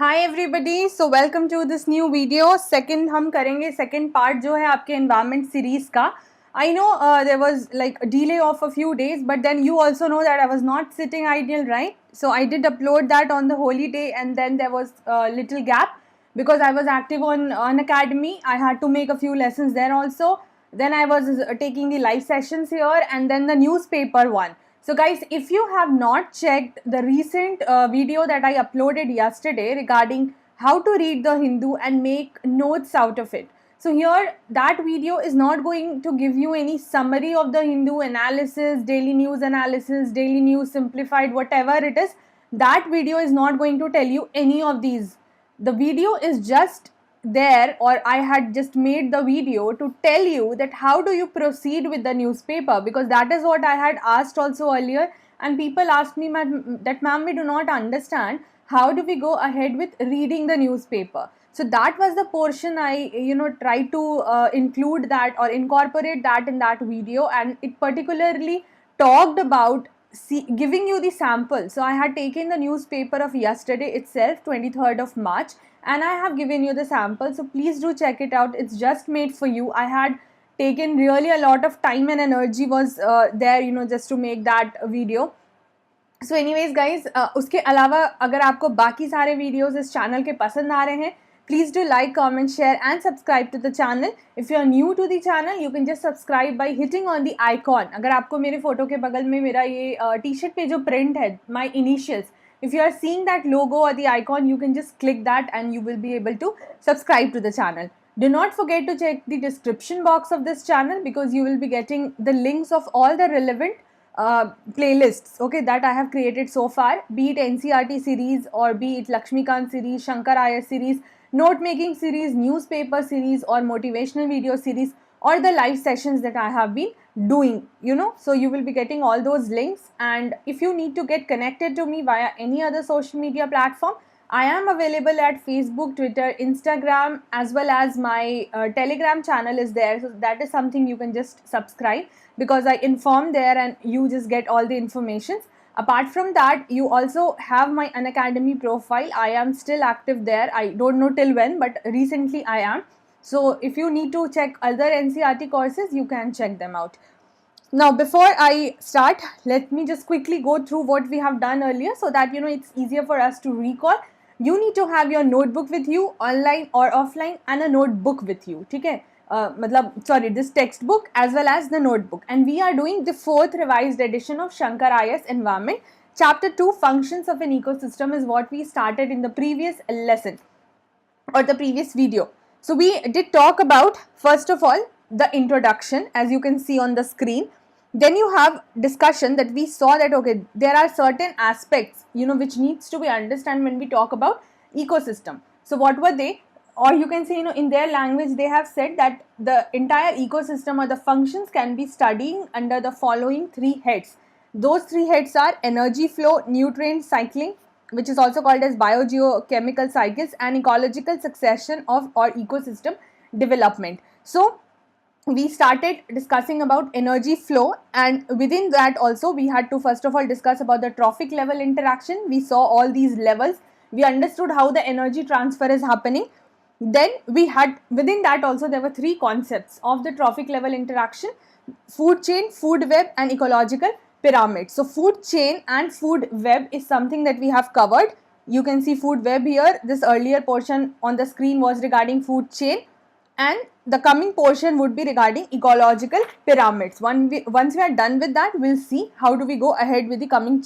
Hi everybody, so welcome to this new video. Second हम करेंगे second part जो है आपके environment series का. I know there was like a delay of a few days, but then you also know that I was not sitting idle, right? So I did upload that on the holy day, and then there was a little gap because I was active on Academy. I had to make a few lessons there also. Then I was taking the live sessions here, and then the newspaper one. So guys, if you have not checked the recent video that I uploaded yesterday regarding how to read the Hindu and make notes out of it. So here that video is not going to give you any summary of the Hindu analysis, daily news simplified, whatever it is. That video is not going to tell you any of these. The video is just there, or I had just made the video to tell you that how do you proceed with the newspaper, because that is what I had asked also earlier, and people asked me that ma'am, we do not understand how do we go ahead with reading the newspaper. So that was the portion I tried to include that or incorporate that in that video, and it particularly talked about giving you the sample. So I had taken the newspaper of yesterday itself, 23rd of March, and I have given you the sample, so please do check it out. It's just made for you. I had taken really a lot of time and energy was there, just to make that video. So anyways guys, उसके अलावा अगर आपको बाकी सारे videos इस channel के पसंद आ रहे हैं, please do like, comment, share and subscribe to the channel. If you are new to the channel, you can just subscribe by hitting on the icon. अगर आपको मेरे फोटो के बगल में मेरा ये t-shirt पे जो print है, my initials, if you are seeing that logo or the icon, you can just click that and you will be able to subscribe to the channel. Do not forget to check the description box of this channel, because you will be getting the links of all the relevant playlists, okay, that I have created so far, be it NCERT series or be it LAXMIKANTH series, Shankar IAS series, note making series, newspaper series or motivational video series, or the live sessions that I have been doing, so you will be getting all those links. And if you need to get connected to me via any other social media platform, I am available at Facebook, Twitter, Instagram, as well as my Telegram channel is there. So that is something you can just subscribe, because I inform there and you just get all the information. Apart from that, you also have my Unacademy profile. I am still active there. I don't know till when, but recently I am. So if you need to check other NCERT courses, you can check them out. Now before I start, let me just quickly go through what we have done earlier, so that it's easier for us to recall. You need to have your notebook with you, online or offline, and a notebook with you, okay? This textbook as well as the notebook. And we are doing the 4th revised edition of Shankar IAS Environment. Chapter 2, Functions of an Ecosystem, is what we started in the previous lesson or the previous video. So we did talk about, first of all, the introduction, as you can see on the screen. Then you have discussion that we saw that, okay, there are certain aspects, which needs to be understood when we talk about ecosystem. So what were they? Or you can say, in their language, they have said that the entire ecosystem or the functions can be studying under the following 3 heads. Those 3 heads are energy flow, nutrient cycling, which is also called as biogeochemical cycles, and ecological succession of or ecosystem development. So we started discussing about energy flow, and within that also we had to first of all discuss about the trophic level interaction. We saw all these levels. We understood how the energy transfer is happening. Then we had, within that also, there were 3 concepts of the trophic level interaction: food chain, food web and ecological pyramid. So food chain and food web is something that we have covered. You can see food web here. This earlier portion on the screen was regarding food chain, and the coming portion would be regarding ecological pyramids. Once we are done with that, we'll see how do we go ahead with the coming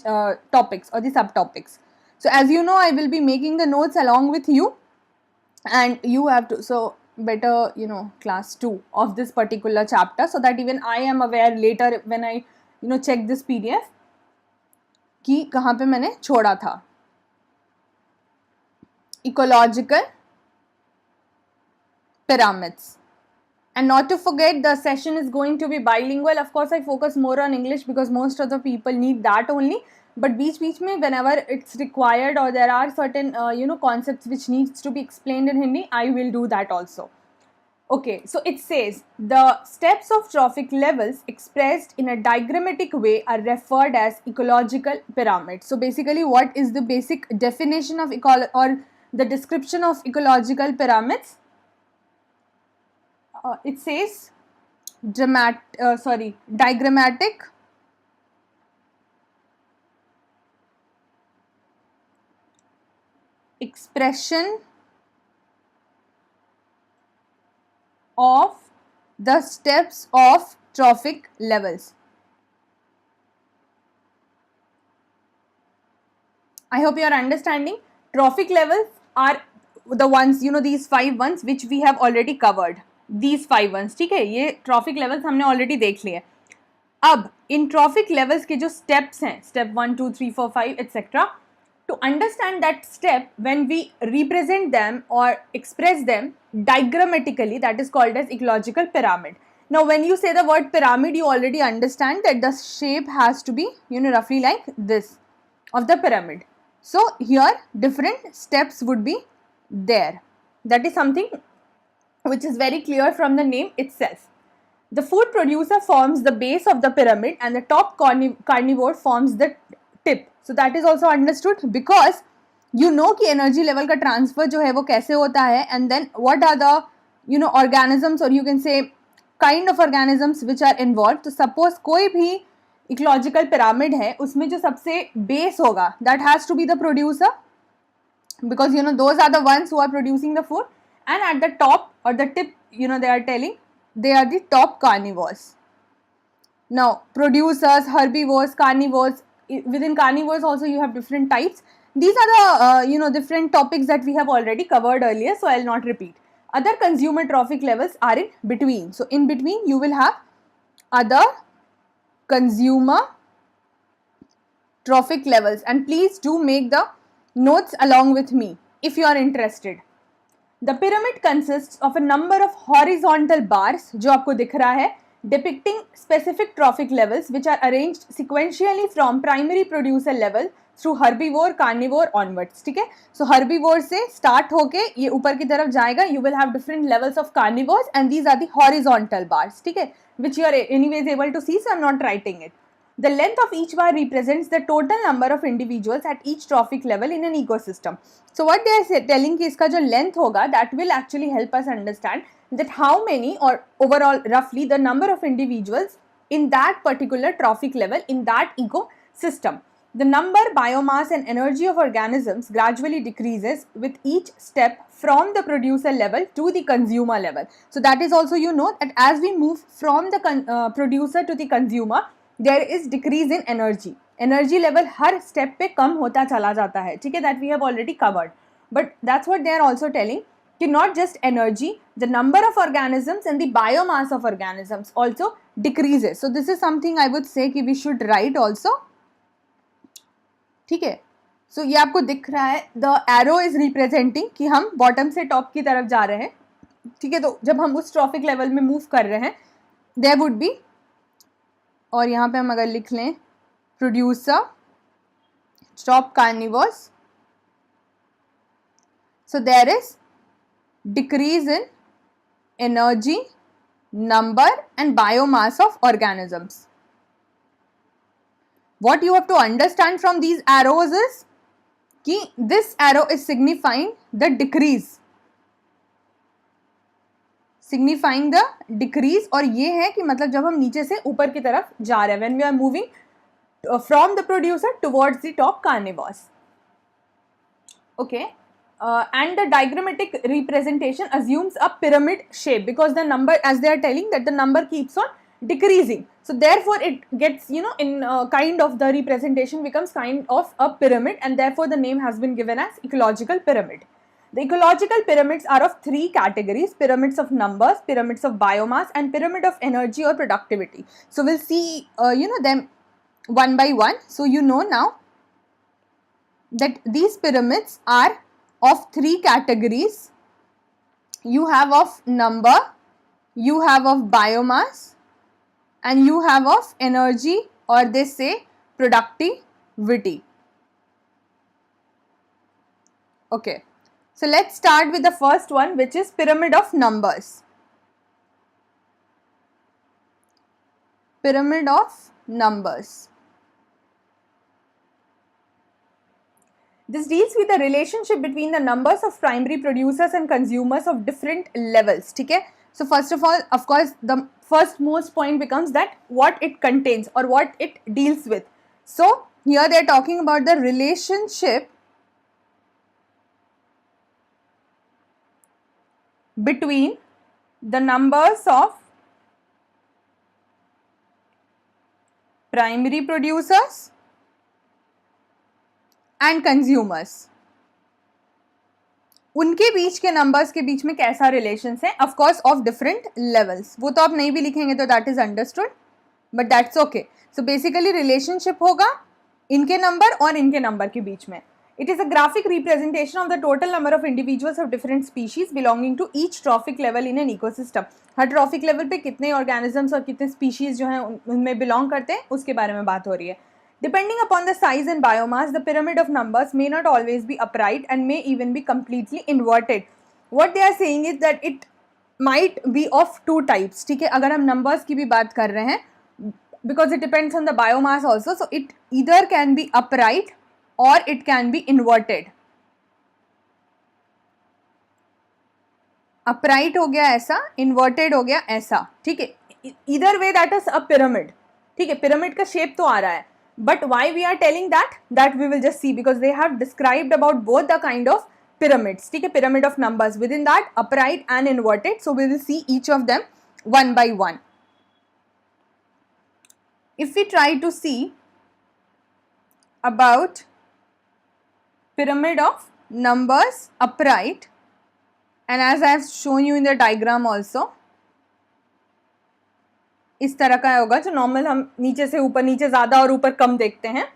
topics or the subtopics. So as you know, I will be making the notes along with you, and you have to, so better class 2 of this particular chapter, so that even I am aware later when I check this PDF कि कहाँ पे मैंने छोड़ा था. Ecological pyramids. And not to forget, the session is going to be bilingual. Of course, I focus more on English because most of the people need that only. But beach mein, whenever it's required or there are certain concepts which needs to be explained in Hindi, I will do that also. Okay, so it says the steps of trophic levels expressed in a diagrammatic way are referred as ecological pyramids. So basically, what is the basic definition of the description of ecological pyramids. It says diagrammatic expression of the steps of trophic levels. I hope you are understanding. Trophic levels are the ones, you know, these 5 ones which we have already covered. These 5 ones, ठीक है, ये trophic levels हमने already देख लिए. अब इन trophic levels के जो steps हैं, step 1, 2, 3, 4, 5, etc. To understand that step, when we represent them or express them diagrammatically, that is called as ecological pyramid. Now, when you say the word pyramid, you already understand that the shape has to be, you know, roughly like this of the pyramid. So, here different steps would be there. That is something which is very clear from the name itself. The food producer forms the base of the pyramid and the top carnivore forms the tip. So that is also understood because you know कि energy level का transfer जो है वो कैसे होता है, and then what are the, you know, organisms or you can say kind of organisms which are involved. तो suppose कोई भी ecological pyramid है, उसमें जो सबसे base होगा, that has to be the producer, because you know those are the ones who are producing the food, and at the top or the tip, you know, they are telling they are the top carnivores. Now producers, herbivores, carnivores, within carnivores also you have different types. These are the you know, different topics that we have already covered earlier, so I will not repeat. Other consumer trophic levels are in between. So in between you will have other consumer trophic levels, and please do make the notes along with me if you are interested. The pyramid consists of a number of horizontal bars जो आपको दिख रहा है, depicting specific trophic levels which are arranged sequentially from primary producer level through herbivore, carnivore onwards. ठीक है, so herbivore से start होके ये ऊपर की तरफ जाएगा. You will have different levels of carnivores and these are the horizontal bars, ठीक है, which you are anyways able to see, so I am not writing it. The length of each bar represents the total number of individuals at each trophic level in an ecosystem. So what they are telling कि इसका जो length होगा, that will actually help us understand that how many or overall roughly the number of individuals in that particular trophic level in that ecosystem. The number, biomass and energy of organisms gradually decreases with each step from the producer level to the consumer level. So that is also, you know, that as we move from the producer to the consumer, there is decrease in energy. Energy level her step पे कम होता चला जाता है, ठीक है, that we have already covered. But that's what they are also telling कि not just energy, the number of organisms and the biomass of organisms also decreases. So this is something I would say कि we should write also. ठीक है, so ये आपको दिख रहा है, the arrow is representing कि हम bottom से top की तरफ जा रहे हैं. ठीक है, तो जब हम उस trophic level में move कर रहे हैं, there would be, और यहाँ पे हम अगर लिख लें producer, top carnivores, so there is decrease in energy, number and biomass of organisms. What you have to understand from these arrows is कि this arrow is signifying the decrease, signifying the decrease, और ये है कि मतलब जब हम नीचे से ऊपर की तरफ जा रहे हैं, when we are moving from the producer towards the top carnivores. Okay, and the diagrammatic representation assumes a pyramid shape because the number, as they are telling, that the number keeps on decreasing. So therefore it gets, you know, in kind of the representation becomes kind of a pyramid, and therefore the name has been given as ecological pyramid. The ecological pyramids are of 3 categories: pyramids of numbers, pyramids of biomass and pyramid of energy or productivity. So we'll see you know, them one by one. So you know now that these pyramids are of 3 categories. You have of number, you have of biomass and you have of energy, or they say productivity. Okay, so let's start with the first one, which is pyramid of numbers. Pyramid of numbers. This deals with the relationship between the numbers of primary producers and consumers of different levels. ठीक है? So first of all, of course, the first most point becomes that what it contains or what it deals with. So here they are talking about the relationship between the numbers of primary producers and consumers. उनके बीच के numbers के बीच में कैसा relations है, of course of different levels. वो तो आप नहीं भी लिखेंगे तो that is understood, but that's okay. So basically relationship होगा इनके नंबर और इनके नंबर के बीच में. It is a graphic representation of the total number of individuals of different species belonging to each trophic level in an ecosystem. Her trophic level पे कितने organisms और कितने स्पीशीज जो हैं उनमें बिलोंग करते हैं उसके बारे में बात हो रही है. Depending upon the size and biomass, the pyramid of numbers may not always be upright and may even be completely inverted. What they are saying is that it might be of two types. ठीक है, अगर हम numbers की भी बात कर रहे हैं, because it depends on the biomass also, so it either can be upright or it can be inverted. Upright हो गया ऐसा, inverted हो गया ऐसा. ठीक है, either way that is a pyramid. ठीक है, pyramid का shape तो आ रहा है. But why we are telling that we will just see, because they have described about both the kind of pyramids. ठीक है, pyramid of numbers, within that upright and inverted. So we will see each of them one by one. If we try to see about pyramid of numbers upright, and as I have shown you in the diagram also, इस तरह का होगा जो normal हम नीचे से ऊपर, नीचे ज़्यादा और ऊपर कम देखते हैं.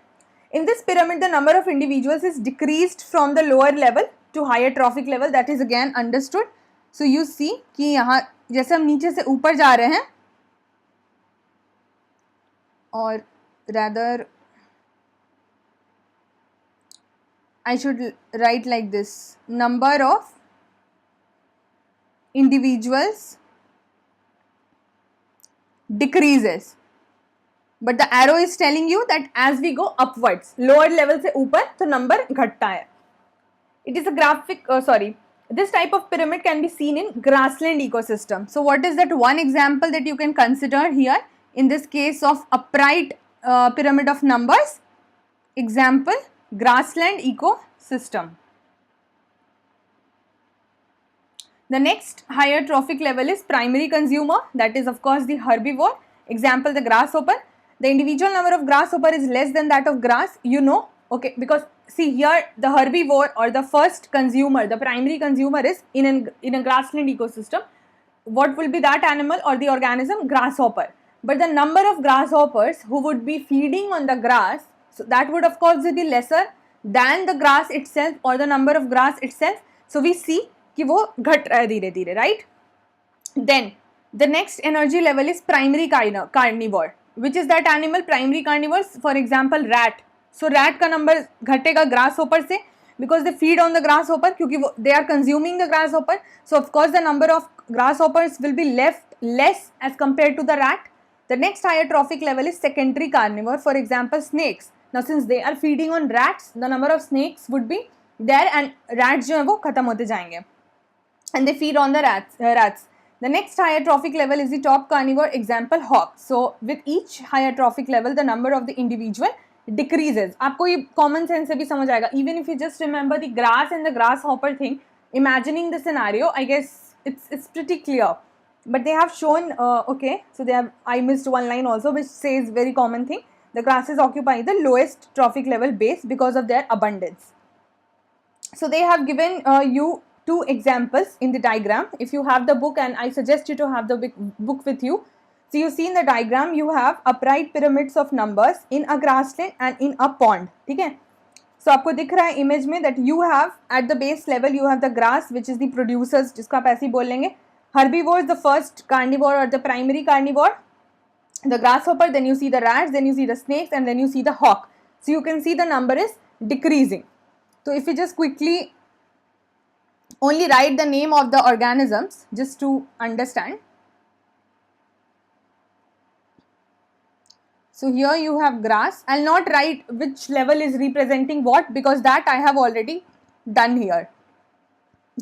In this pyramid the number of individuals is decreased from the lower level to higher trophic level. That is again understood. So you see कि यहाँ जैसे हम नीचे से ऊपर जा रहे हैं, और rather I should write like this: number of individuals decreases, but the arrow is telling you that as we go upwards, lower level से ऊपर तो number घटता है. It is a graphic, this type of pyramid can be seen in grassland ecosystem. So what is that one example that you can consider here in this case of upright pyramid of numbers? Example, grassland ecosystem. The next higher trophic level is primary consumer, that is of course the herbivore. Example, the grasshopper. The individual number of grasshopper is less than that of grass, you know, okay, because see here the herbivore or the first consumer, the primary consumer is in a grassland ecosystem. What will be that animal or the organism? Grasshopper. But the number of grasshoppers who would be feeding on the grass, so that would of course be lesser than the grass itself or the number of grass itself. So we see कि वो घट रहा है धीरे धीरे, right? Then the next energy level is primary carnivore. Which is that animal? Primary carnivores, for example rat. So rat का number घटेगा grasshopper से, because they feed on the grasshopper, क्योंकि they are consuming the grasshopper. So of course the number of grasshoppers will be left less as compared to the rat. The next higher trophic level is secondary carnivore. For example snakes. Now since they are feeding on rats, the number of snakes would be there and rats जो है वो खत्म होते जाएंगे. And they feed on the rats. The next higher trophic level is the top carnivore, example hawk. So with each higher trophic level, the number of the individual decreases. आपको ये common sense से भी समझ आएगा. Even if you just remember the grass and the grasshopper thing, imagining the scenario, I guess it's pretty clear. But they have shown, okay, so they have, I missed one line also which says very common thing. The grasses occupy the lowest trophic level base because of their abundance. So they have given you two examples in the diagram. If you have the book, and I suggest you to have the book with you. So you see in the diagram you have upright pyramids of numbers in a grassland and in a pond. ठीक है? So आपको दिख रहा है image में that you have at the base level you have the grass which is the producers, जिसको आप ऐसे ही बोल लेंगे. Herbivores, the first carnivore or the primary carnivore. The grasshopper, then you see the rats, then you see the snakes, and then you see the hawk. So you can see the number is decreasing. So if you just quickly only write the name of the organisms just to understand. So here you have grass. I'll not write which level is representing what because that I have already done here.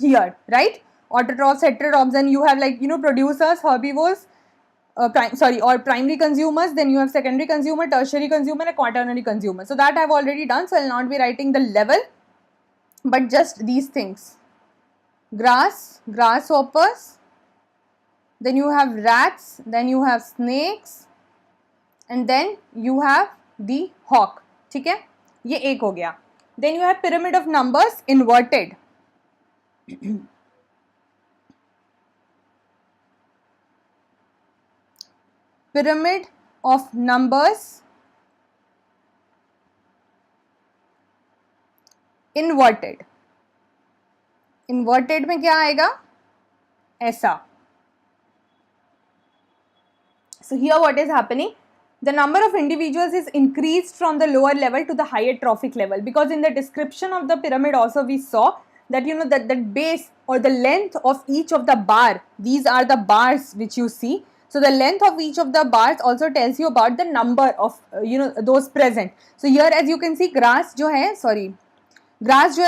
Here, right? Autotrophs, heterotrophs, and you have like, producers, herbivores, or primary consumers, then you have secondary consumer, tertiary consumer, and quaternary consumer. So that I have already done, so I will not be writing the level, but just these things. Grass, grasshoppers, then you have rats, then you have snakes, and then you have the hawk. ठीक है, ये एक हो गया. Then you have pyramid of numbers inverted. Pyramid of numbers inverted. Inverted में क्या आएगा? ऐसा. So here what is happening? The number of individuals is increased from the lower level to the higher trophic level, because in the description of the pyramid also we saw that that the base or the length of each of the bar, these are the bars which you see. So the length of each of the bars also tells you about the number of those present. So here as you can see, grass जो है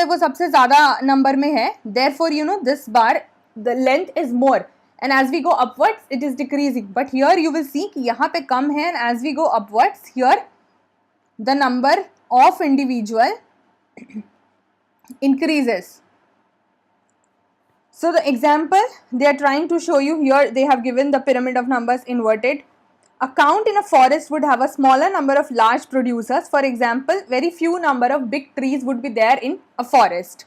वो सबसे ज़्यादा number में है. Therefore this bar, the length is more. And as we go upwards, it is decreasing. But here you will see कि यहाँ पे कम है, and as we go upwards, here the number of individual increases. So the example they are trying to show you here, they have given the pyramid of numbers inverted. A count in a forest would have a smaller number of large producers. For example, very few number of big trees would be there in a forest.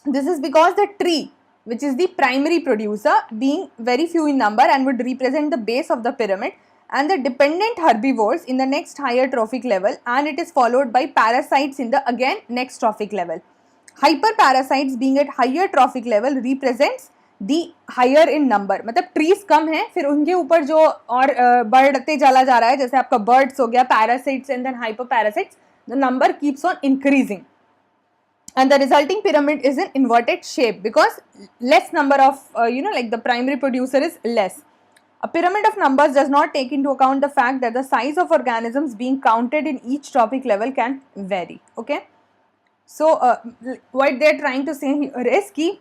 This is because the tree, which is the primary producer, being very few in number and would represent the base of the pyramid, and the dependent herbivores in the next higher trophic level, and it is followed by parasites in the again next trophic level. Hyperparasites being at higher trophic level represents the higher in number. मतलब trees कम हैं, फिर उनके ऊपर जो और बढ़ते चला जा रहा है, जैसे आपका birds हो गया, parasites and then hyperparasites, the number keeps on increasing. And the resulting pyramid is in inverted shape because less number of like the primary producer is less. A pyramid of numbers does not take into account the fact that the size of organisms being counted in each trophic level can vary. Okay, so what they are trying to say here is कि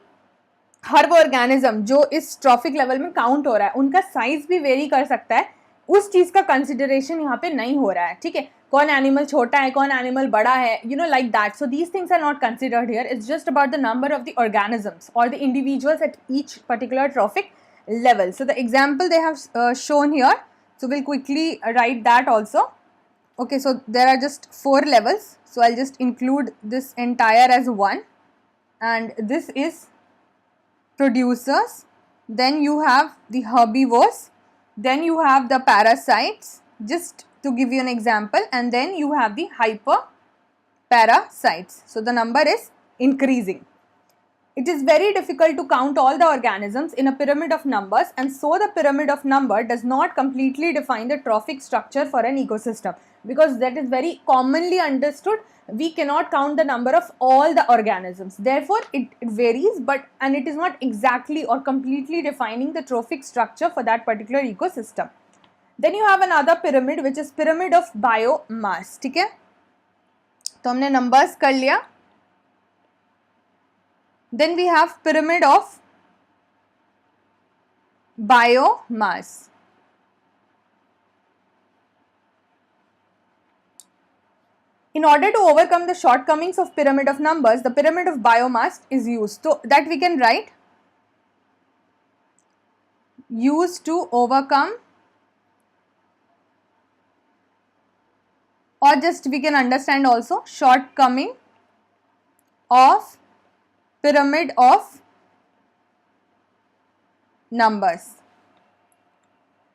हर वो organism जो इस trophic level में count हो रहा है, उनका size भी vary कर सकता है. उस चीज का consideration यहाँ पे नहीं हो रहा है. ठीक है, कौन एनिमल छोटा है, कौन एनिमल बड़ा है, like that. So these things are not considered here. It's just about the number of the organisms or the individuals at each particular trophic level. So the example they have shown here, so we'll quickly write that also. Okay, so there are just 4 levels, so I'll just include this entire as 1, and this is producers, then you have the herbivores, then you have the parasites, just to give you an example, and then you have the hyperparasites. So the number is increasing. It is very difficult to count all the organisms in a pyramid of numbers, and so the pyramid of number does not completely define the trophic structure for an ecosystem, because that is very commonly understood. We cannot count the number of all the organisms. Therefore, it varies, and it is not exactly or completely defining the trophic structure for that particular ecosystem. Then you have another pyramid, which is pyramid of biomass. ठीक है, तो हमने numbers कर लिया. Then we have pyramid of biomass. In order to overcome the shortcomings of pyramid of numbers, the pyramid of biomass is used. So that we can write used to overcome, or just we can understand also shortcoming of pyramid of numbers.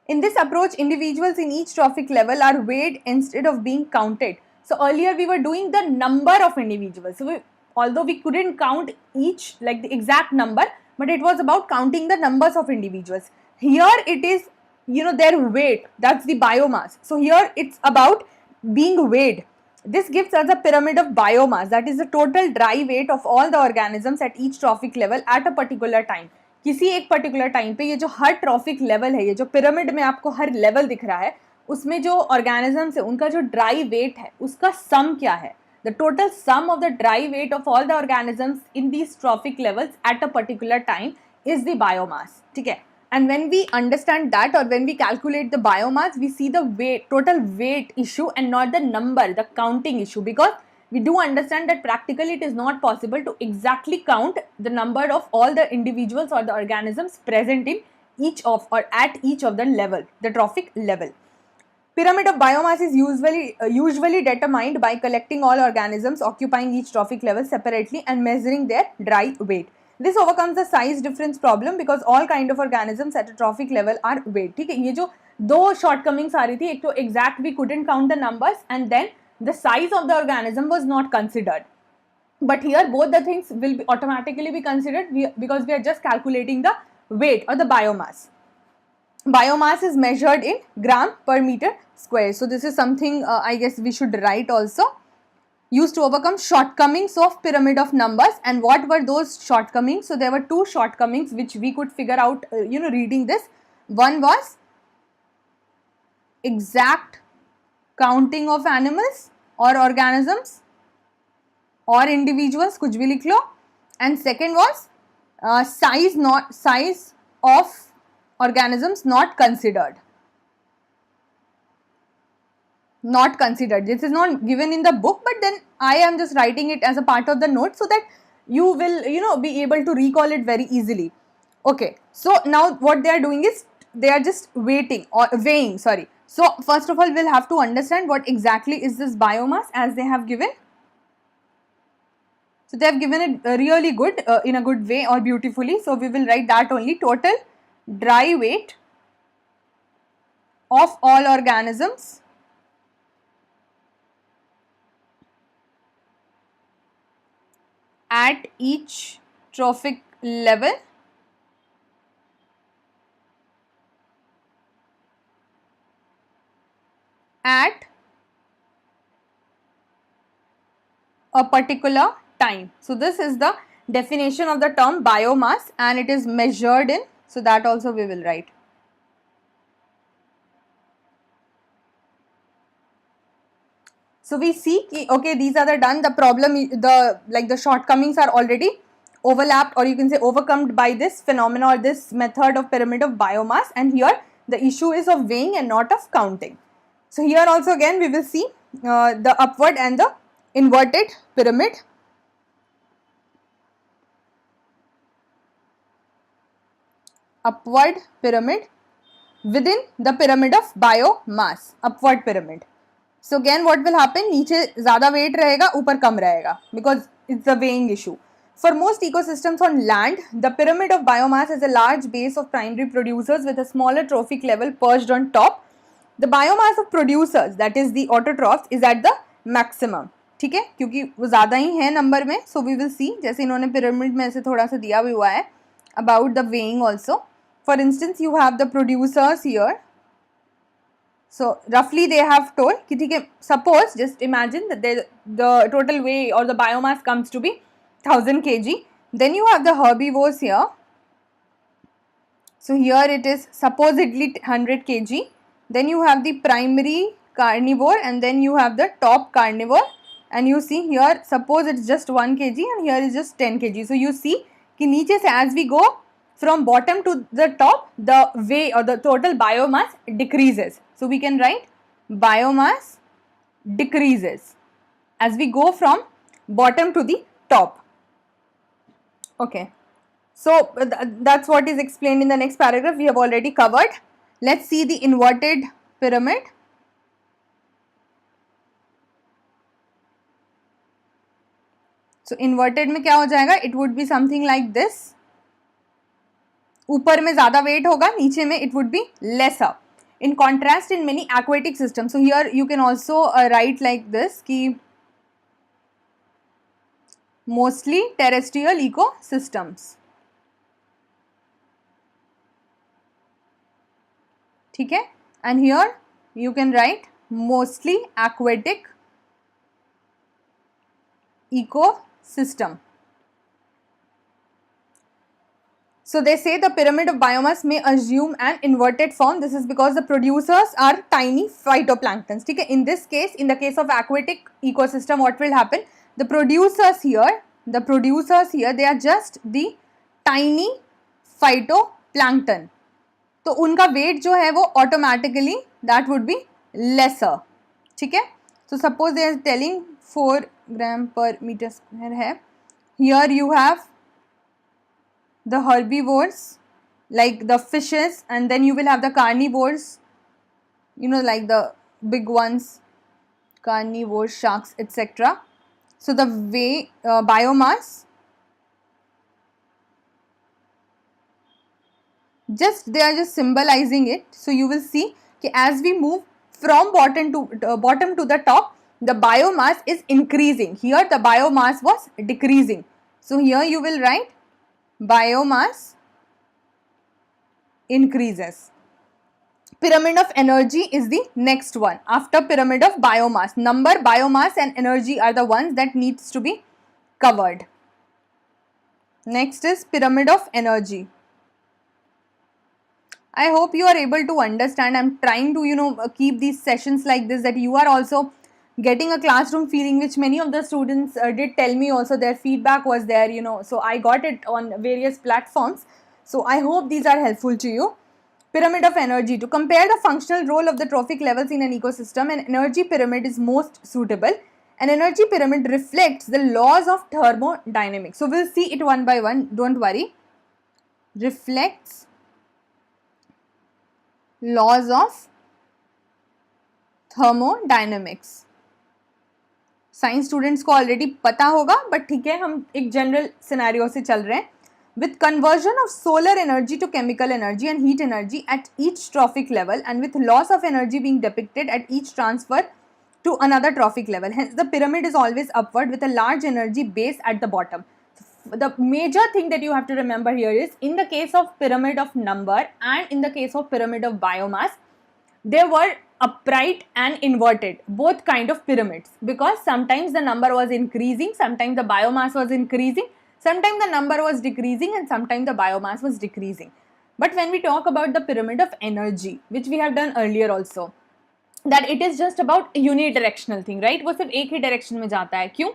In this approach, individuals in each trophic level are weighed instead of being counted. So earlier we were doing the number of individuals. So although we couldn't count each like the exact number, but it was about counting the numbers of individuals. Here it is, their weight, that's the biomass. So here it's about being weighed. This gives us a pyramid of biomass, that is the total dry weight of all the organisms at each trophic level at a particular time. किसी एक particular time पे ये जो हर trophic level है, ये जो pyramid में आपको हर level दिख रहा है, उसमें जो ऑर्गेनिजम्स है उनका जो ड्राई वेट है उसका सम क्या है. The total sum of the dry weight of all the organisms in these trophic levels at a particular time is the biomass. ठीक है. And when we understand that, or when we calculate the biomass, we see the weight, total weight issue and not the number, the counting issue, because we do understand that practically it is not possible to exactly count the number of all the individuals or the organisms present in each of or at each of the level, the trophic level. Pyramid of biomass is usually determined by collecting all organisms occupying each trophic level separately and measuring their dry weight. This overcomes the size difference problem because all kind of organisms at a trophic level are weighed. ठीक है, ये जो दो shortcomings आ रही थी, एक तो exact we couldn't count the numbers and then the size of the organism was not considered. But here both the things will be automatically be considered because we are just calculating the weight or the biomass. Biomass is measured in gram per meter square. So this is something I guess we should write also. Used to overcome shortcomings of pyramid of numbers. And what were those shortcomings? So there were two shortcomings which we could figure out reading this. One was exact counting of animals or organisms or individuals, kuch bhi likh lo. And second was size of organisms not considered. Not considered. This is not given in the book, but then I am just writing it as a part of the note so that you will be able to recall it very easily. Okay, so now what they are doing is they are just weighing. So first of all, we'll have to understand what exactly is this biomass as they have given. So they have given it really good in a good way or beautifully. So we will write that only. Total dry weight of all organisms at each trophic level at a particular time. So this is the definition of the term biomass and it is measured in, so that also we will write. So we see, okay, these are the done. The problem, the shortcomings are already overlapped, or you can say overcome by this phenomena or this method of pyramid of biomass. And here the issue is of weighing and not of counting. So here also again we will see the upward and the inverted pyramid. Upward pyramid within the pyramid of biomass, upward pyramid. So again what will happen, नीचे ज़्यादा weight रहेगा, ऊपर कम रहेगा, because it's the weighing issue. For most ecosystems on land, the pyramid of biomass is a large base of primary producers with a smaller trophic level perched on top. The biomass of producers, that is the autotrophs, is at the maximum. ठीक है, क्योंकि वो ज़्यादा ही है number में. So we will see, जैसे इन्होंने pyramid में ऐसे थोड़ा सा दिया भी हुआ है about the weighing also. For instance, you have the producers here. So roughly they have told कि ठीक है, suppose just imagine that the total weight or the biomass comes to be 1000 kg. Then you have the herbivores here. So here it is supposedly 100 kg. Then you have the primary carnivore and then you have the top carnivore. And you see here, suppose it's just 1 kg and here is just 10 kg. So you see कि नीचे से as we go from bottom to the top, the weight or the total biomass decreases. So we can write biomass decreases as we go from bottom to the top. Okay. So that's what is explained in the next paragraph. We have already covered. Let's see the inverted pyramid. So inverted में क्या हो जाएगा? It would be something like this. ऊपर में ज़्यादा weight होगा, नीचे में it would be lesser. In contrast, in many aquatic systems, so here you can also write like this कि mostly terrestrial ecosystems. ठीक है, and here you can write mostly aquatic ecosystem. So they say the pyramid of biomass may assume an inverted form. This is because the producers are tiny phytoplanktons. ठीक है? In this case, in the case of aquatic ecosystem, what will happen? The producers here, they are just the tiny phytoplankton. तो उनका weight जो है वो automatically that would be lesser. ठीक है? So suppose they are telling 4 gram per meter square है. Here you have the herbivores like the fishes, and then you will have the carnivores, you know, like the big ones, carnivores, sharks, etc. So the way biomass, just they are just symbolizing it. So you will see that as we move from bottom to the top, the biomass is increasing. Here the biomass was decreasing. So here you will write biomass increases. Pyramid of energy is the next one after pyramid of biomass. Number, biomass and energy are the ones that needs to be covered. Next is pyramid of energy. I hope you are able to understand. I'm trying to keep these sessions like this, that you are also getting a classroom feeling, which many of the students did tell me also. Their feedback was there, so I got it on various platforms. So I hope these are helpful to you. Pyramid of energy. To compare the functional role of the trophic levels in an ecosystem, an energy pyramid is most suitable. An energy pyramid reflects the laws of thermodynamics. So we'll see it one by one, don't worry. Reflects laws of thermodynamics. Science students को already पता होगा, but ठीक है, हम एक general scenario से चल रहे हैं. With conversion of solar energy to chemical energy and heat energy at each trophic level, and with loss of energy being depicted at each transfer to another trophic level. Hence, the pyramid is always upward with a large energy base at the bottom. The major thing that you have to remember here is, in the case of pyramid of number and in the case of pyramid of biomass, there were upright and inverted, both kind of pyramids, because sometimes the number was increasing, sometimes the biomass was increasing, sometimes the number was decreasing, and sometimes the biomass was decreasing. But when we talk about the pyramid of energy, which we have done earlier also, that it is just about unidirectional thing, right? वो सिर्फ एक ही direction में जाता है. क्यों?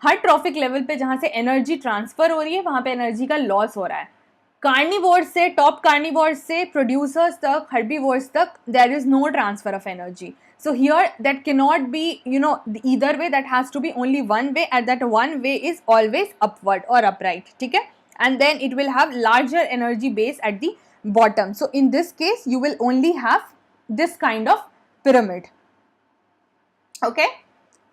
हर trophic level पे जहाँ से एनर्जी ट्रांसफर हो रही है वहाँ पे एनर्जी का लॉस हो रहा है. कार्निवोर्स से, टॉप कार्निवोर्स से प्रोड्यूसर्स तक, हर्बीवोर्स तक, there is no transfer of energy. So here that cannot be, either way. That has to be only one way, and that one way is always upward or upright. ठीक है? And then it will have larger energy base at the bottom. So in this case, you will only have this kind of pyramid. Okay?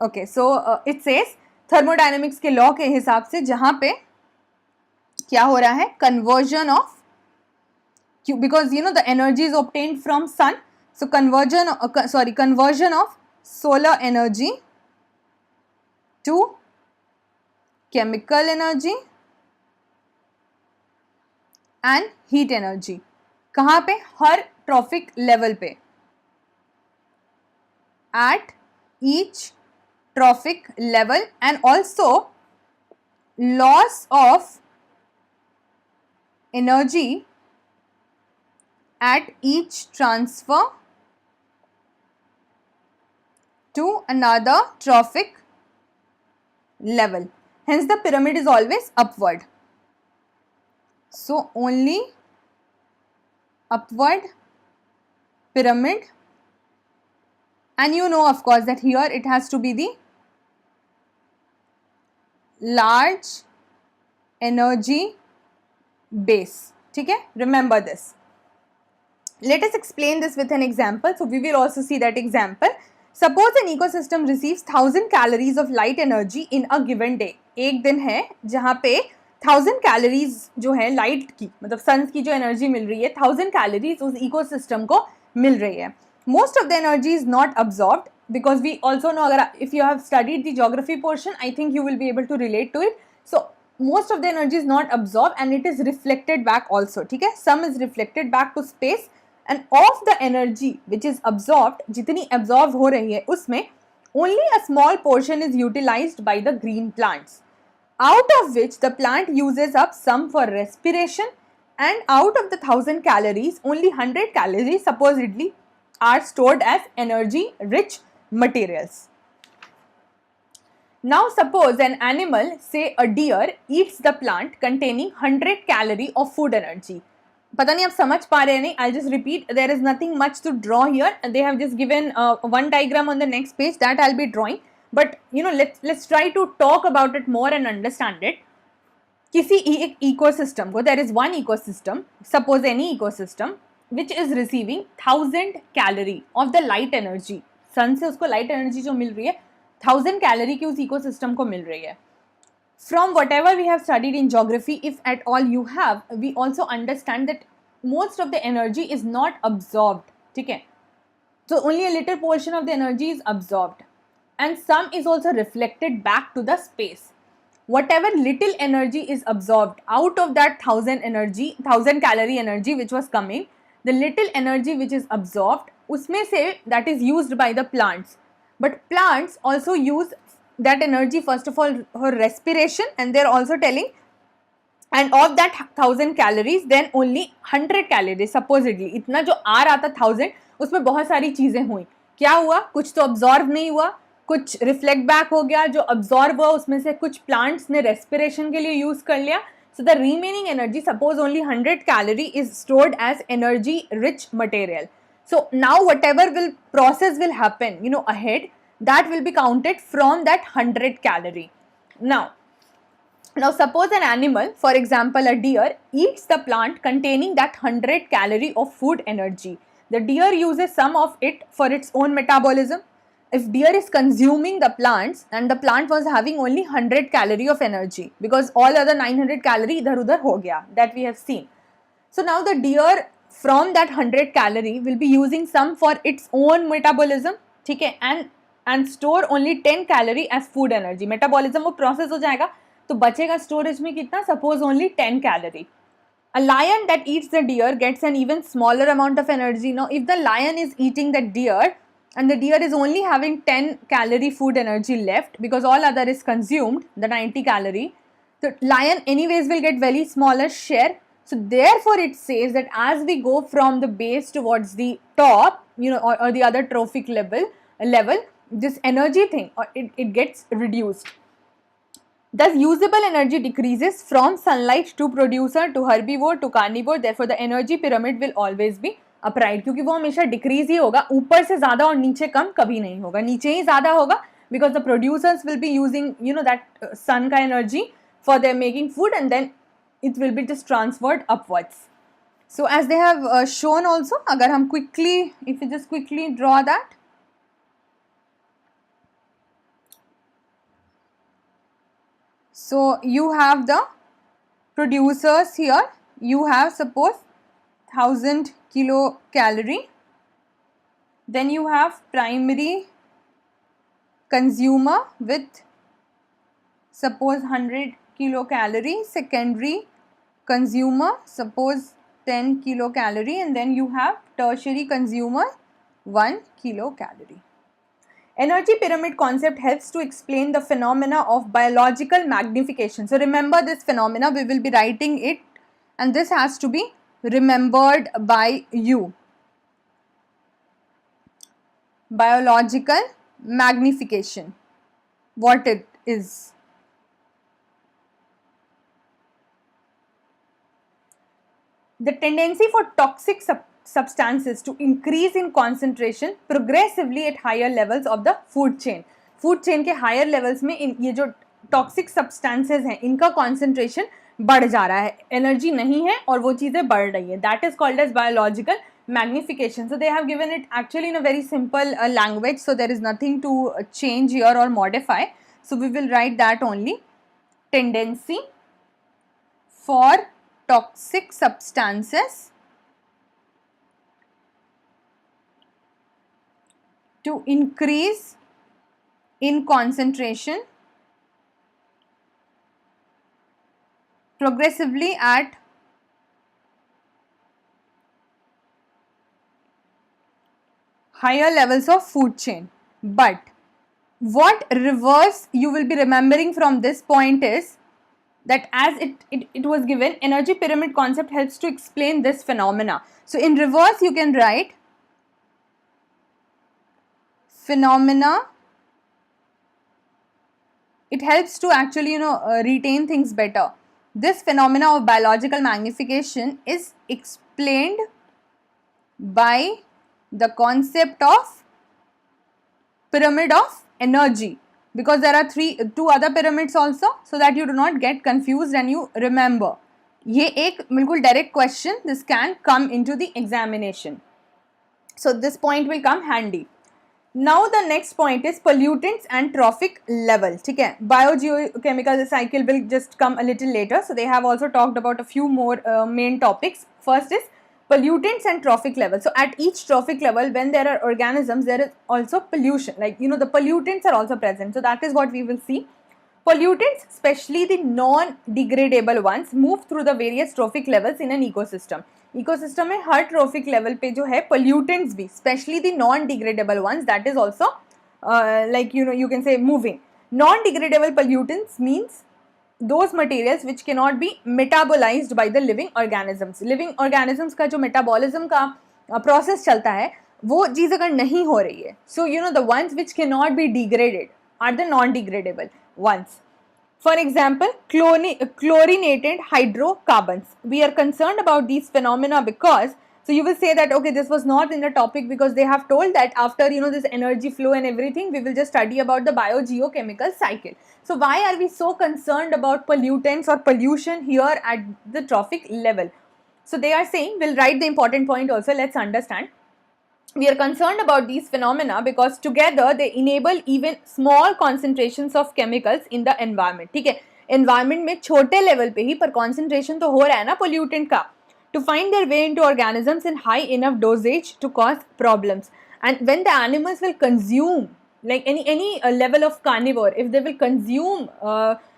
Okay. So it says thermodynamics के law के हिसाब से जहाँ पे क्या हो रहा है? Conversion of, because the energy is obtained from sun. So conversion of solar energy to chemical energy and heat energy. कहाँ पे? हर ट्रॉफिक लेवल पे. At each trophic level, and also loss of energy at each transfer to another trophic level. Hence the pyramid is always upward. So only upward pyramid, and of course that here it has to be the large energy base. ठीक है? Remember this. Let us explain this with an example. So we will also see that example. Suppose an ecosystem receives 1000 calories of light energy in a given day. एक दिन है जहाँ पे 1000 calories जो है light की, मतलब सन्स की जो एनर्जी मिल रही है, 1000 calories उस इकोसिस्टम को मिल रही है. Most of the energy is not absorbed, because we also know, अगर if you have studied the geography portion, I think you will be able to relate to it. So most of the energy is not absorbed and it is reflected back also. ठीक है? Some is reflected back to space, and of the energy which is absorbed, जितनी absorb हो रही है उसमें only a small portion is utilized by the green plants, out of which the plant uses up some for respiration and out of the 1000 calories, only 100 calories supposedly are stored as energy rich materials. Now suppose an animal, say a deer, eats the plant containing 100 calorie of food energy. पता नहीं आप समझ पा रहे हैं नहीं? I'll just repeat. There is nothing much to draw here. They have just given one diagram on the next page that I'll be drawing. But you know, let's try to talk about it more and understand it. किसी एक ecosystem को, there is one ecosystem, suppose any ecosystem, which is receiving 1000 calorie of the light energy. sun से उसको light energy जो मिल रही है 1000 calorie की उस ecosystem को मिल रही है. From whatever we have studied in geography, if at all you have, we also understand that most of the energy is not absorbed. ठीक है? So only a little portion of the energy is absorbed, and some is also reflected back to the space. Whatever little energy is absorbed out of that 1000 calorie energy which was coming, the little energy which is absorbed, उसमें से that is used by the plants. But plants also use that energy first of all for respiration, and they're also telling, and of that 1000 calories then only 100 calories supposedly, इतना जो आ रहा था 1000 उसमें बहुत सारी चीज़ें हुई. क्या हुआ? कुछ तो absorb नहीं हुआ, कुछ रिफ्लेक्ट बैक हो गया, जो absorb हुआ उसमें से कुछ प्लांट्स ने रेस्पिरेशन के लिए यूज़ कर लिया. So the remaining energy, suppose only 100 calorie is stored as energy rich material. So now whatever process will happen, you know, ahead, that will be counted from that 100 calorie. Now suppose an animal, for example a deer, eats the plant containing that 100 calorie of food energy. The deer uses some of it for its own metabolism. If deer is consuming the plants and the plant was having only 100 calorie of energy, because all other 900 calorie idhar udhar ho gaya, that we have seen. So now the deer from that 100 calorie will be using some for its own metabolism, ठीक है, and store only 10 calorie as food energy. Metabolism वो process हो जाएगा तो बचेगा storage में कितना? Suppose only 10 calorie. A lion that eats the deer gets an even smaller amount of energy. Now if the lion is eating the deer and the deer is only having 10 calorie food energy left because all other is consumed, the 90 calorie, the lion anyways will get very smaller share. So therefore it says that as we go from the base towards the top, you know, or the other trophic level, this energy thing, or it gets reduced. Thus usable energy decreases from sunlight to producer to herbivore to carnivore. Therefore the energy pyramid will always be upright, क्योंकि वो हमेशा decrease ही होगा, ऊपर से ज़्यादा और नीचे कम कभी नहीं होगा, नीचे ही ज़्यादा होगा, because the producers will be using, you know, that sun का energy for their making food, and then it will be just transferred upwards. So as they have shown also, अगर हम quickly, if we just quickly draw that, so you have the producers here, you have suppose 1000 kilocalorie, then you have primary consumer with suppose 100 kilocalorie, secondary consumer suppose 10 kilocalorie, and then you have tertiary consumer 1 kilocalorie. Energy pyramid concept helps to explain the phenomena of biological magnification. So remember this phenomena, we will be writing it, and this has to be remembered by you. Biological magnification, what it is. The tendency for toxic substances to increase in concentration progressively at higher levels of the food chain. Food chain के higher levels में ये जो toxic substances हैं, इनका concentration बढ़ जा रहा है, energy नहीं है और वो चीज़ें बढ़ रही है. That is called as biological magnification. So they have given it actually in a very simple language, so there is nothing to change here or modify. So we will write that only. Tendency for toxic substances to increase in concentration progressively at higher levels of food chain. But what reverse you will be remembering from this point is, that as it was given, energy pyramid concept helps to explain this phenomena. So in reverse you can write phenomena, it helps to actually retain things better. This phenomena of biological magnification is explained by the concept of pyramid of energy, because there are two other pyramids also, so that you do not get confused and you remember. ये एक बिल्कुल direct question, this can come into the examination, so this point will come handy. Now the next point is pollutants and trophic level. ठीक है, biogeochemical cycle will just come a little later, so they have also talked about a few more main topics. First is pollutants and trophic level. So at each trophic level, when there are organisms, there is also pollution, like the pollutants are also present, so that is what we will see. Pollutants, especially the non-degradable ones, move through the various trophic levels in an ecosystem. Ecosystem में हर trophic level पे जो है pollutants भी, especially the non-degradable ones, that is also like you can say moving. Non-degradable pollutants means those materials which cannot be metabolized by the living organisms. Living organisms का जो metabolism का process चलता है, वो चीज़ अगर नहीं हो रही है, so the ones which cannot be degraded are the non-degradable ones. For example, chlorinated hydrocarbons. We are concerned about these phenomena because, so you will say that okay, this was not in the topic because they have told that after this energy flow and everything, we will just study about the biogeochemical cycle. So why are we so concerned about pollutants or pollution here at the trophic level? So they are saying, we'll write the important point also, let's understand. We are concerned about these phenomena because together they enable even small concentrations of chemicals in the environment. ठीक है, environment में छोटे level पे ही पर concentration तो हो रहा है ना pollutant का, to find their way into organisms in high enough dosage to cause problems. And when the animals will consume, like any level of carnivore, if they will consume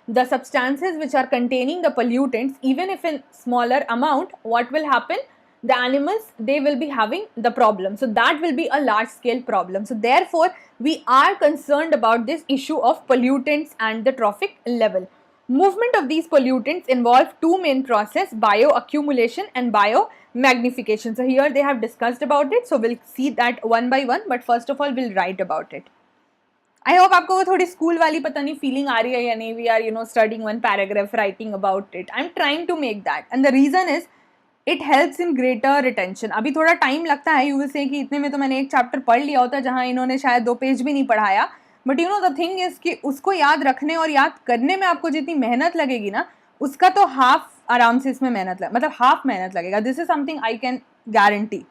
the substances which are containing the pollutants, even if in smaller amount, what will happen? The animals, they will be having the problem. So that will be a large scale problem. So therefore, we are concerned about this issue of pollutants and the trophic level. Movement of these pollutants involve two main processes, bioaccumulation and biomagnification. So here they have discussed about it. So we'll see that one by one, but first of all, we'll write about it. I hope आपको वो थोड़ी school वाली पता नहीं feeling आ रही है या नहीं. We are studying one paragraph, writing about it. I'm trying to make that, and the reason is it helps in greater retention. अभी थोड़ा टाइम लगता है, you will say कि इतने में तो मैंने एक चैप्टर पढ़ लिया होता है जहाँ इन्होंने शायद 2 पेज भी नहीं पढ़ाया, बट the thing is कि उसको याद रखने और याद करने में आपको जितनी मेहनत लगेगी ना, उसका तो हाफ आराम से इसमें मेहनत मतलब हाफ मेहनत लगेगा. This is something I can guarantee.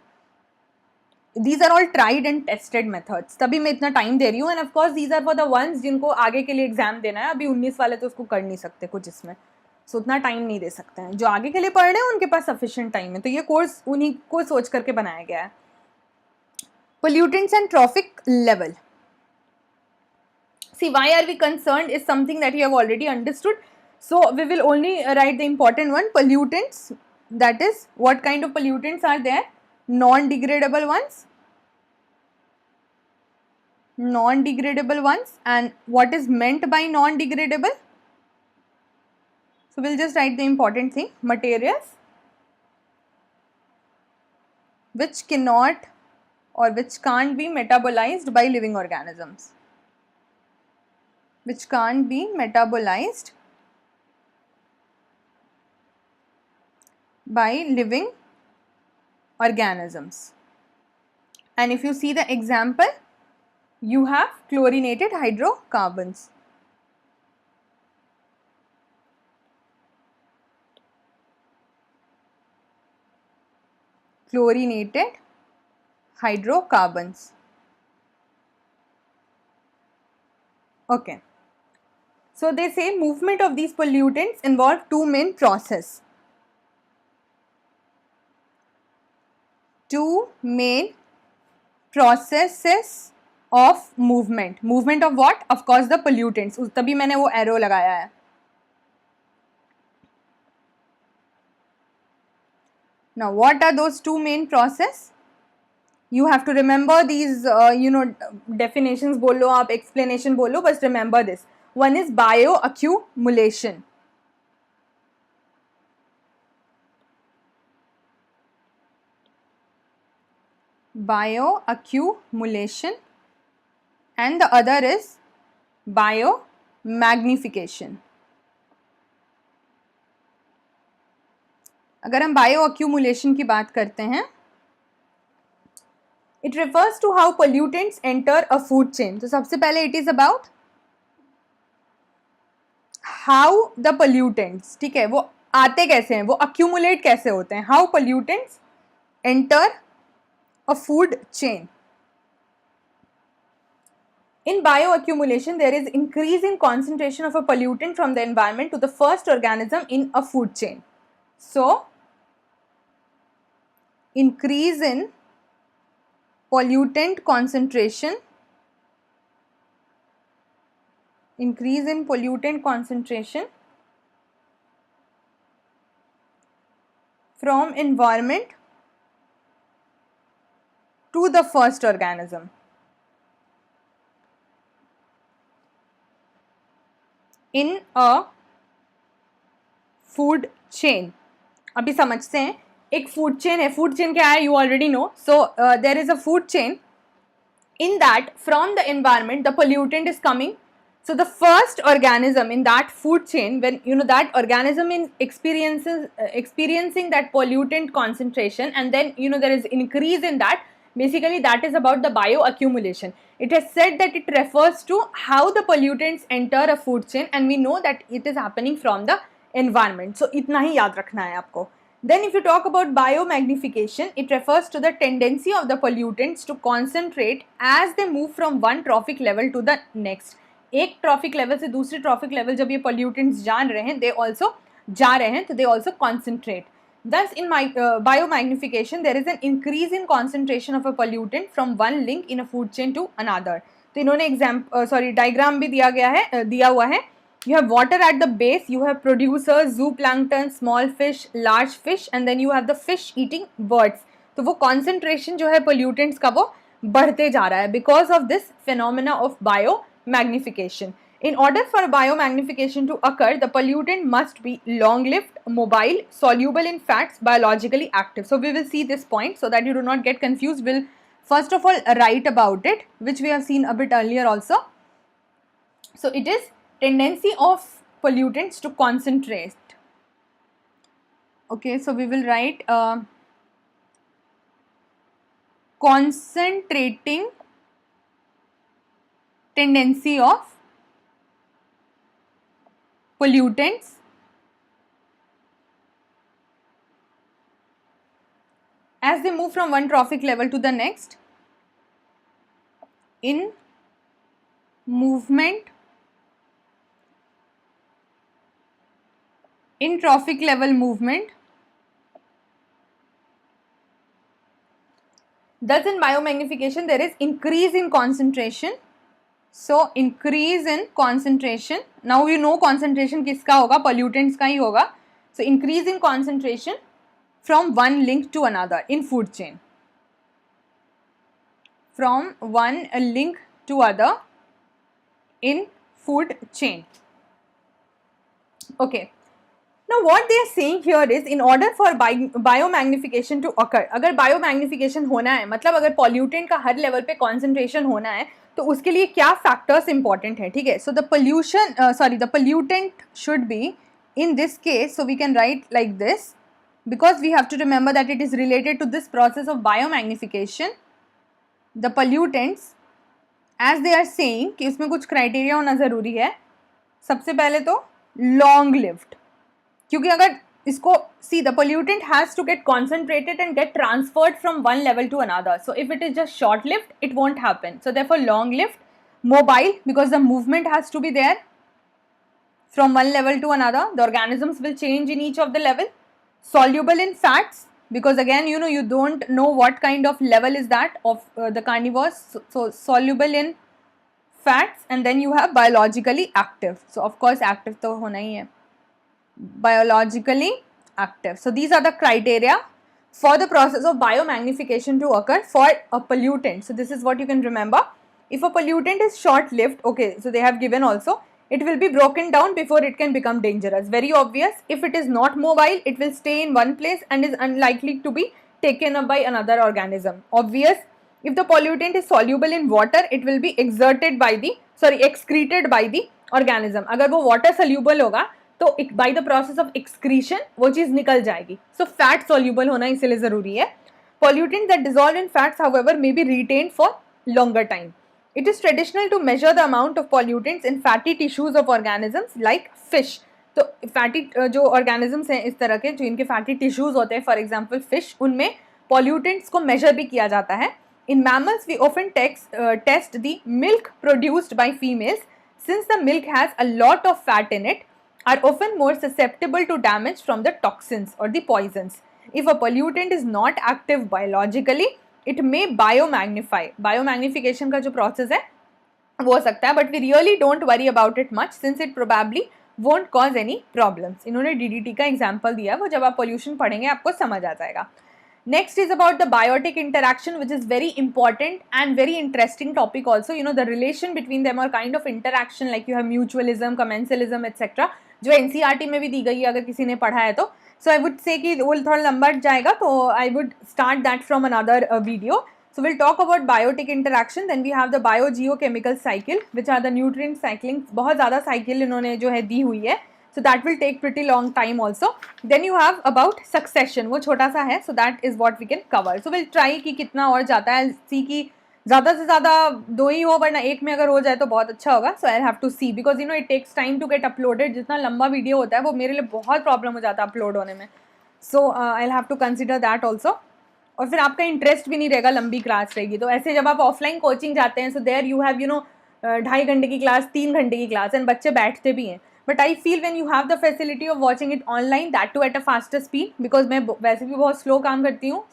These are all tried and tested methods. तभी मैं इतना टाइम दे रही हूँ, end of course these are for the ones जिनको आगे के लिए एग्जाम देना है. अभी 19 वाले तो उसको कर नहीं सकते कुछ इसमें, सो उतना टाइम नहीं दे सकते हैं. जो आगे के लिए पढ़ रहे हैं उनके पास सफिशिएंट टाइम है, तो ये कोर्स उन्हीं को सोच करके बनाया गया है. Pollutants and trophic level. See, why are we concerned is something that you have already understood. So we will only write the important one, pollutants. That is, what kind of pollutants are there? Non-degradable ones. Non-degradable ones. And what is meant by non-degradable? So we'll just write the important thing, materials which cannot or which can't be metabolized by living organisms. Which can't be metabolized by living organisms. And if you see the example, you have chlorinated hydrocarbons. Chlorinated hydrocarbons. Okay. So they say movement of these pollutants involve two main processes. Two main processes of movement. Movement of what? Of course the pollutants. तभी मैंने वो arrow लगाया है. Now what are those two main processes? You have to remember these definitions बोलो आप, explanation बोलो, but remember this. One is bioaccumulation. bioaccumulation and the other is biomagnification. अगर हम bioaccumulation की बात करते हैं, it refers to how pollutants enter a food chain. तो सबसे पहले it is about how the pollutants, ठीक है, वो आते कैसे हैं, वो accumulate कैसे होते हैं, how pollutants enter a food chain. In bioaccumulation, there is increase in concentration of a pollutant from the environment to the first organism in a food chain. So, increase in pollutant concentration, from environment to the first organism. In a food chain. अभी समझते हैं, एक food chain है, food chain क्या है, you already know. So there is a food chain. In that, from the environment, the pollutant is coming. So the first organism in that food chain, when that organism is experiencing that pollutant concentration, and then there is increase in that. Basically, that is about the bioaccumulation. It has said that it refers to how the pollutants enter a food chain, and we know that it is happening from the environment. So इतना ही याद रखना है आपको. Then if you talk about biomagnification, it refers to the tendency of the pollutants to concentrate as they move from one trophic level to the next. एक trophic level से दूसरे trophic level जब ये pollutants जा रहे हैं, they also जा रहे हैं, तो they also concentrate. Thus, in biomagnification, there is an increase in concentration of a pollutant from one link in a food chain to another. तो इन्होंने diagram भी दिया हुआ है. You have water at the base, you have producers, zooplankton, small fish, large fish, and then you have the fish eating birds. तो वो concentration जो है pollutants का वो बढ़ते जा रहा है because of this phenomena of biomagnification. In order for biomagnification to occur, the pollutant must be long-lived, mobile, soluble in fats, biologically active. So we will see this point so that you do not get confused. We'll first of all write about it, which we have seen a bit earlier also. So it is tendency of pollutants to concentrate. Okay, so we will write concentrating tendency of pollutants as they move from one trophic level to the next in movement in trophic level movement. Thus in biomagnification there is increase in concentration. So increase in concentration. Now you know concentration किसका होगा, pollutants का ही होगा. So increase in concentration from one link to another in food chain. From one link to other in food chain. Okay. Now what they are saying here is in order for biomagnification to occur, अगर biomagnification होना है, मतलब अगर pollutant का हर level पे concentration होना है, तो उसके लिए क्या factors important है, ठीक है? So the pollutant should be in this case, so we can write like this because we have to remember that it is related to this process of biomagnification. The pollutants, as they are saying कि उसमें कुछ criteria होना ज़रूरी है. सबसे पहले तो long lived, क्योंकि अगर इसको see the pollutant has to get concentrated and get transferred from one level to another. So if it is just short lived, it won't happen. So therefore long lived, mobile because the movement has to be there from one level to another. The organisms will change in each of the level. Soluble in fats because again you don't know what kind of level is that of the carnivores. So soluble in fats, and then you have biologically active. So of course active तो होना ही है. Biologically active. So these are the criteria for the process of biomagnification to occur for a pollutant. So this is what you can remember. If a pollutant is short-lived, okay, so they have given also, it will be broken down before it can become dangerous. Very obvious. If it is not mobile, it will stay in one place and is unlikely to be taken up by another organism. Obvious, if the pollutant is soluble in water, it will be excreted by the organism. अगर वो water soluble होगा तो by the process of excretion वो चीज़ निकल जाएगी. So fat soluble होना इसीलिए ज़रूरी है. Pollutants that dissolve in fats, however, may be retained for longer time. It is traditional to measure the amount of pollutants in fatty tissues of organisms like fish. तो fatty जो organisms हैं इस तरह के जो इनके फैटी टिश्यूज होते हैं, फॉर एग्जांपल फिश, उनमें पॉल्यूटेंट्स को मेजर भी किया जाता है. In mammals we often test the milk produced by females since the milk has a lot of fat in it are often more susceptible to damage from the toxins और the poisons. If a pollutant is not active biologically it may biomagnify. Biomagnification का जो process है वो हो सकता है, but we really don't worry about it much since it probably won't cause any problems. इन्होंने DDT का एग्जाम्पल दिया, वो जब आप पोल्यूशन पढ़ेंगे आपको समझ आ जाएगा. Next is about the biotic interaction, which is very important and very interesting topic also. You know, the relation between them or kind of interaction, like you have mutualism, commensalism, etc. जो NCERT में भी दी गई है अगर किसी ने पढ़ा है तो. So I would say कि वो थोड़ा लंबा जाएगा, तो I would start that from another video. So we'll talk about biotic interaction. Then we have the biogeochemical cycle, which are the nutrient cycling. बहुत ज़्यादा cycle इन्होंने जो है दी हुई है. So that will take pretty long time also. Then you have about succession. वो छोटा सा है. So that is what we can cover. So we'll try कि कितना और जाता है. See कि ज़्यादा से ज़्यादा 2 ही हो, वरना एक में अगर हो जाए तो बहुत अच्छा होगा. So I'll have to see because you know it takes time to get uploaded. जितना लंबा वीडियो होता है वो मेरे लिए बहुत प्रॉब्लम हो जाता है अपलोड होने में. So I'll have to consider that also. और फिर आपका इंटरेस्ट भी नहीं रहेगा, लंबी क्लास रहेगी. तो ऐसे जब आप ऑफलाइन कोचिंग जाते हैं, सो देयर यू हैव 2.5 घंटे की क्लास, 3 घंटे की क्लास, एंड बच्चे बैठते भी हैं. But I feel when you have the facility of watching it online, that too at a faster speed, because मैं वैसे भी बहुत स्लो काम करती हूँ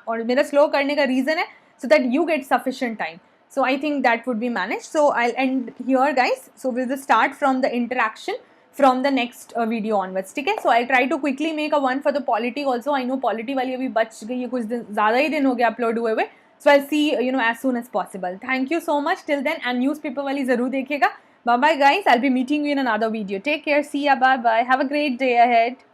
और मेरा स्लो करने का रीज़न है so that you get sufficient time. So I think that would be managed. So I'll end here, guys. So we'll just start from the interaction from the next video onwards. ठीक है? So I'll try to quickly make a one for the polity also. I know polity वाली अभी बच गई है, कुछ दिन ज़्यादा ही दिन हो गया अपलोड हुए हुए. So I'll see as soon as possible. Thank you so much till then, and newspaper वाली ज़रूर देखिएगा. Bye bye, guys. I'll be meeting you in another video. Take care. See ya. Bye bye. Have a great day ahead.